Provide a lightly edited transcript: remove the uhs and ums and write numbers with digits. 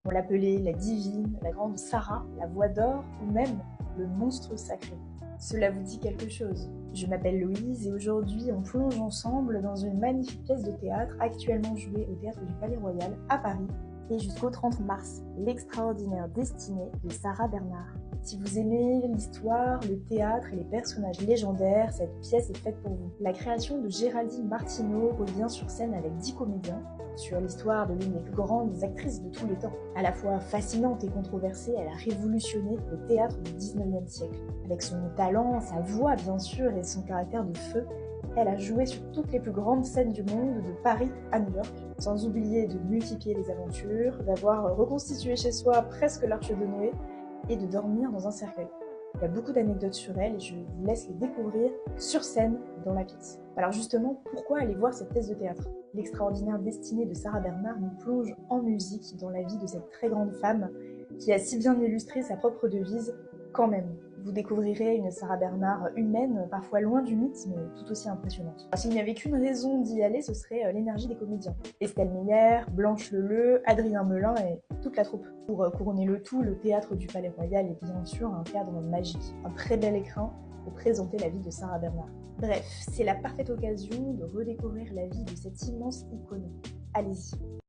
On l'appelait la divine, la grande Sarah, la voix d'or ou même le monstre sacré. Cela vous dit quelque chose? Je m'appelle Louise et aujourd'hui on plonge ensemble dans une magnifique pièce de théâtre actuellement jouée au Théâtre du Palais Royal à Paris et jusqu'au 30 mars, L'extraordinaire destinée de Sarah Bernhardt. Si vous aimez l'histoire, le théâtre et les personnages légendaires, cette pièce est faite pour vous. La création de Géraldine Martineau revient sur scène avec 10 comédiens sur l'histoire de l'une des plus grandes actrices de tous les temps. À la fois fascinante et controversée, elle a révolutionné le théâtre du 19e siècle. Avec son talent, sa voix bien sûr et son caractère de feu, elle a joué sur toutes les plus grandes scènes du monde, de Paris à New York, sans oublier de multiplier les aventures, d'avoir reconstitué chez soi presque l'arche de Noé et de dormir dans un cercueil. Il y a beaucoup d'anecdotes sur elle et je vous laisse les découvrir sur scène dans la pièce. Alors justement, pourquoi aller voir cette pièce de théâtre? L'extraordinaire destinée de Sarah Bernhardt nous plonge en musique dans la vie de cette très grande femme qui a si bien illustré sa propre devise « Quand même ». Vous découvrirez une Sarah Bernhardt humaine, parfois loin du mythe, mais tout aussi impressionnante. S'il n'y avait qu'une raison d'y aller, ce serait l'énergie des comédiens. Estelle Meyer, Blanche Leleu, Adrien Melin et toute la troupe. Pour couronner le tout, le théâtre du Palais Royal est bien sûr un cadre magique, un très bel écrin pour présenter la vie de Sarah Bernhardt. Bref, c'est la parfaite occasion de redécouvrir la vie de cette immense icône. Allez-y.